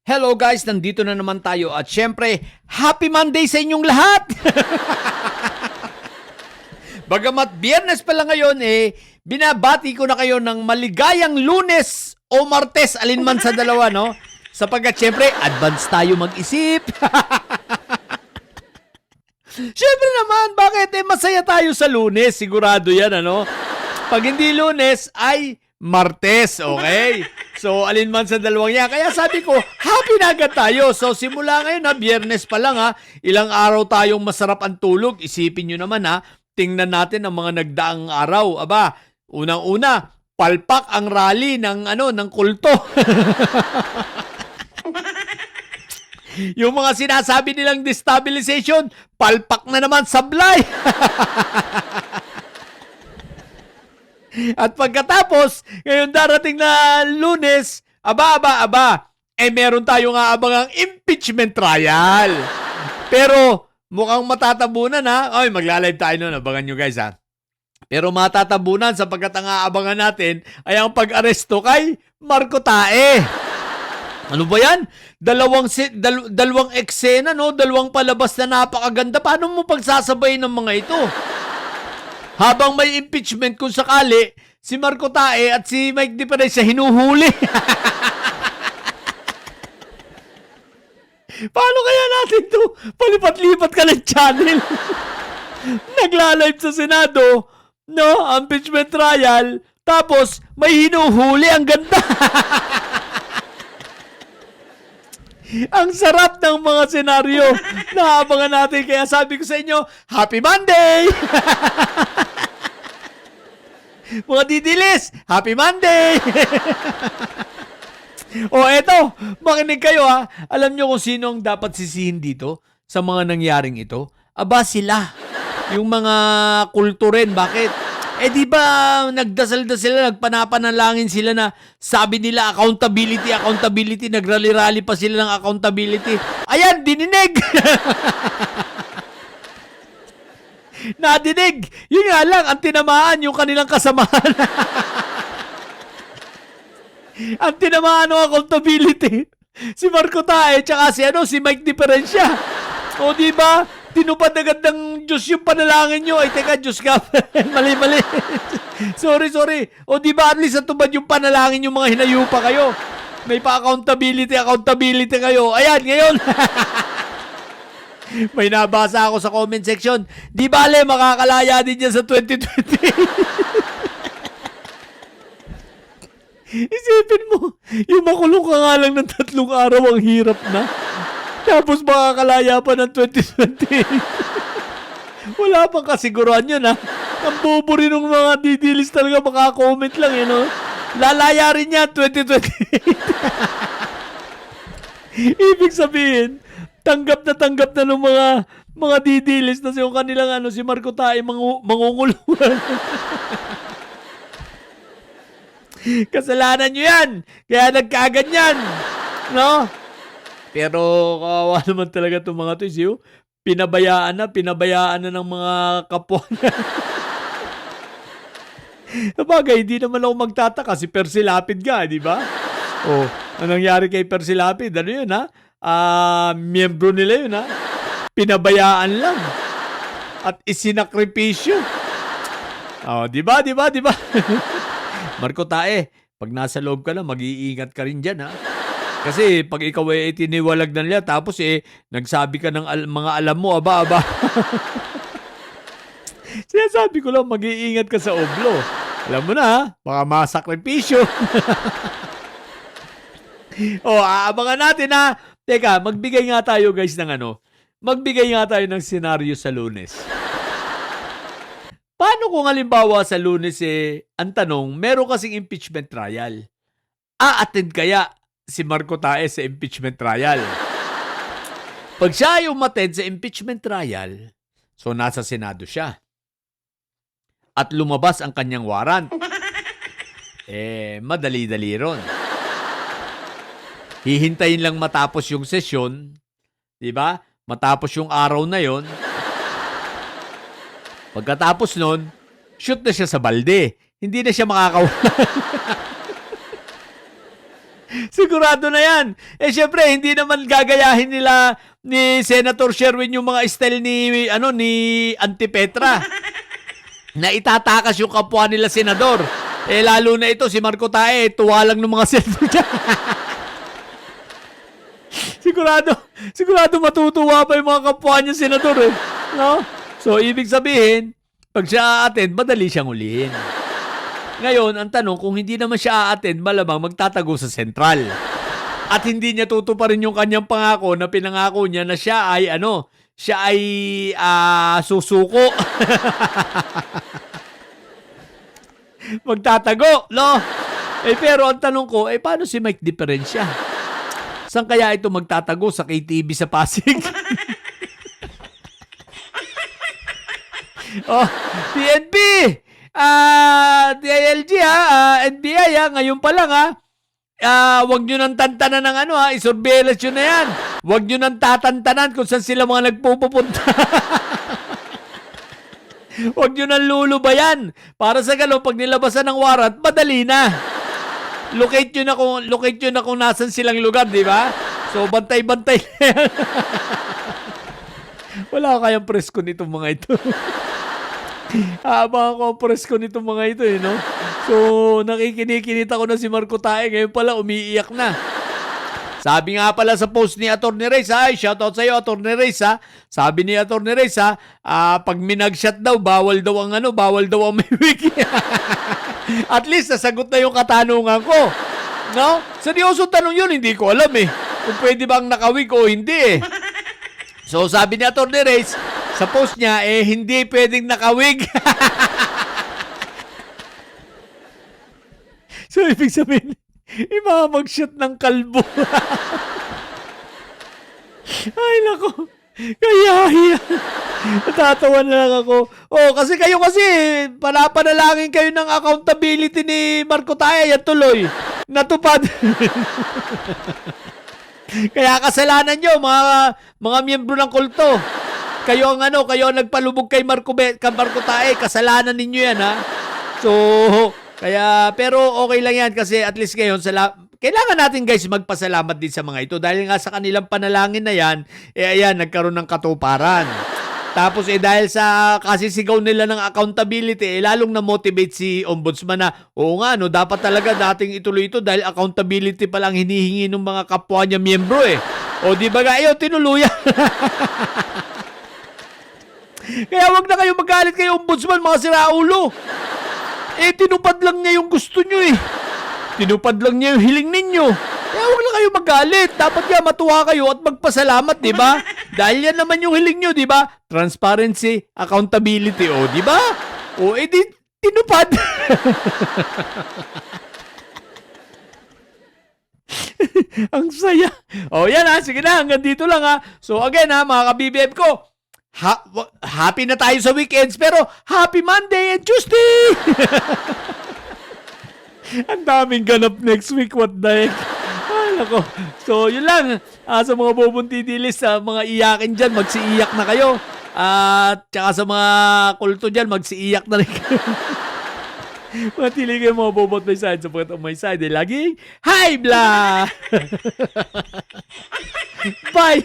Hello guys, nandito na naman tayo at syempre, Happy Monday sa inyong lahat! Bagamat biyernes pa lang ngayon binabati ko na kayo ng maligayang Lunes o Martes, alinman sa dalawa, no? Sapagkat syempre, advance tayo mag-isip. Syempre naman, bakit? Masaya tayo sa Lunes, sigurado yan, ano? Pag hindi Lunes, ay Martes, okay? So, alinman sa dalawang yan. Kaya sabi ko, happy na agad tayo. So, simula ngayon biyernes pa lang ilang araw tayong masarap ang tulog. Isipin nyo naman tingnan natin ang mga nagdaang araw. Aba, unang-una, palpak ang rally ng kulto. Yung mga sinasabi nilang destabilization, palpak na naman sablay. At pagkatapos, ngayon darating na Lunes, meron tayong aabangang impeachment trial. Pero mukhang matatabunan Ay, magla-live tayo nun. Abangan nyo guys Pero matatabunan sapagkat ang aabangan natin ay ang pag-aresto kay Marco Tae. Ano ba yan? Dalawang eksena, no? Dalawang palabas na napakaganda. Paano mo pagsasabayin ng mga ito? Habang may impeachment kung sakali, si Marco Tae at si Mike Diferencia hinuhuli. Paano kaya natin to? Palipat-lipat ka ng channel. Nagla-live sa Senado, no? Impeachment trial, tapos may hinuhuli. Ang ganda. Ang sarap ng mga senaryo na abangan natin. Kaya sabi ko sa inyo, Happy Monday! Mga didilis, Happy Monday! Eto, makinig kayo Alam nyo kung sino ang dapat sisihin dito sa mga nangyaring ito? Aba sila. Yung mga kulturen. Bakit? Di ba nagdasal-dasal sila, nagpanapanalangin sila na sabi nila accountability, nagrally-rally pa sila ng accountability. Ayan, dininig! Nadinig! Yun nga lang, ang tinamaan yung kanilang kasamahan. Ang tinamaan ng accountability. Si Marco Tae, tsaka si Mike Diferencia. O di ba? Tinupad agad ng Diyos yung panalangin nyo. Ay, teka, Diyos ka. Mali. Sorry. O di ba at least natupad yung panalangin yung mga hinayupa kayo? May pa-accountability kayo. Ayan, ngayon. May nabasa ako sa comment section. Di bale, makakalaya din yan sa 2020. Isipin mo, yung makulong ka nga lang ng 3 araw, ang hirap na. Tapos makakalaya pa ng 2020. Wala pang kasiguruhan yun Ang bobo rin ng mga didilis talaga, makakomment lang Lalaya rin yan 2020. Ibig sabihin, tanggap na ng mga didilis na yung kanilang si Marco Tae mangungulungan. Kasalanan nyo yan. Kaya nagkaganyan. No? Pero kawawa naman talaga itong mga to. Pinabayaan na ng mga kapwa. Sabagay, hindi naman ako magtataka. Si Percy Lapid nga, di ba? Anong nangyari kay Percy Lapid? Ano yun miyembro nila yun Pinabayaan lang. At isinakripisyo. Di ba? Marco Tae, pag nasa loob ka na, mag-iingat ka rin dyan Kasi pag ikaw tiniwalag na nila, tapos nagsabi ka ng mga alam mo, aba. Sinasabi ko lang, mag-iingat ka sa oblo. Alam mo na baka masakripisyo. Aabangan natin Teka, magbigay nga tayo guys magbigay nga tayo ng senaryo sa Lunes. Paano kung halimbawa sa Lunes ang tanong, meron kasing impeachment trial. Attend kaya si Marco Tae sa impeachment trial? Pag siya yung umattend sa impeachment trial, so nasa Senado siya. At lumabas ang kanyang warrant. Madali-dali ron. Hihintayin lang matapos yung sesyon, di ba? Matapos yung araw na yon. Pagkatapos nun, shoot na siya sa balde. Hindi na siya makakawala. Sigurado na yan. Eh, syempre, hindi naman gagayahin nila ni Senator Sherwin yung mga style ni Antipetra na itatakas yung kapwa nila senador. Eh, lalo na ito, si Marco Tae, tuwa lang ng mga senador niya. sigurado matutuwa pa yung mga kapwa niya senador eh. No? So, ibig sabihin, pag siya a-attend, madali siyang ulihin. Ngayon, ang tanong, kung hindi naman siya a-attend, malamang magtatago sa sentral. At hindi niya tutuparin yung kanyang pangako na pinangako niya na siya ay susuko. Magtatago, no? Eh, pero ang tanong ko, paano si Mike Diferensya? Saan kaya ito magtatago? Sa KTV sa Pasig? Oh, PNP! DILG NBI ngayon pa lang wag nyo nang tantanan ng isurveillance yun na yan. Wag nyo nang tatantanan kung saan sila mga nagpupunta. Wag nyo nang lulubayan. Para sa gano'n, pag nilabasan ng warrant, madali na. Locate nyo na kung nasan silang lugar, di ba? So, bantay-bantay. Wala kayang presko nitong mga ito. Habang ako presko nitong mga ito no? So, nakikinikinita ko na si Marco Tae. Ngayon pala, umiiyak na. Sabi nga pala sa post ni Atty. Reyes, shoutout sa iyo, Atty. Reyes, Sabi ni Atty. Reyes, pag minagshot daw, bawal daw ang may wiki. At least, nasagot na yung katanungan ko. No? Seryoso tanong yun, hindi ko alam kung pwede bang nakawig o hindi So, sabi ni Atty. Reyes, sa post niya, hindi pwedeng nakawig. So, ibig sabihin, imamag-shot ng kalbo. Ay, nako. Kaya, natatawa na lang ako. Kasi panapanalangin kayo ng accountability ni Marco Tae. Yan tuloy. Natupad. Kaya kasalanan nyo, mga miyembro ng kulto. Kayo ang nagpalubog kay Marco Tae. Kasalanan ninyo yan, So, pero okay lang yan kasi at least ngayon, kailangan natin guys magpasalamat din sa mga ito dahil nga sa kanilang panalangin na yan, ayan, nagkaroon ng katuparan. Tapos dahil sa kasisigaw nila ng accountability, lalong na-motivate si Ombudsman na, oo nga, dapat talaga dating ituloy ito dahil accountability pa lang hinihingi ng mga kapwa niya miyembro O di ba tinuluyan? Kaya wag na kayo magalit kay Ombudsman, mga siraulo. Tinupad lang niya yung gusto nyo Tinupad lang niya yung hiling ninyo. Kaya wag na kayo magalit. Dapat nga matuwa kayo at magpasalamat, di ba? Dahil yan naman yung hiling nyo, di ba? Transparency, accountability, di ba? Di tinupad. Ang saya. Yan sige na, hanggang dito lang So again mga ka-BBF ko, happy na tayo sa weekends, pero happy Monday and Tuesday! Ang daming ganap next week, what the heck? Ay, nako. So, yun lang. Sa mga bobonti dilis, sa mga iyakin dyan, magsiiyak na kayo. At saka sa mga kulto dyan, magsiiyak na rin kayo. Matili kayo mga bobot my side. Sapagkat on my side, laging high blah! Bye!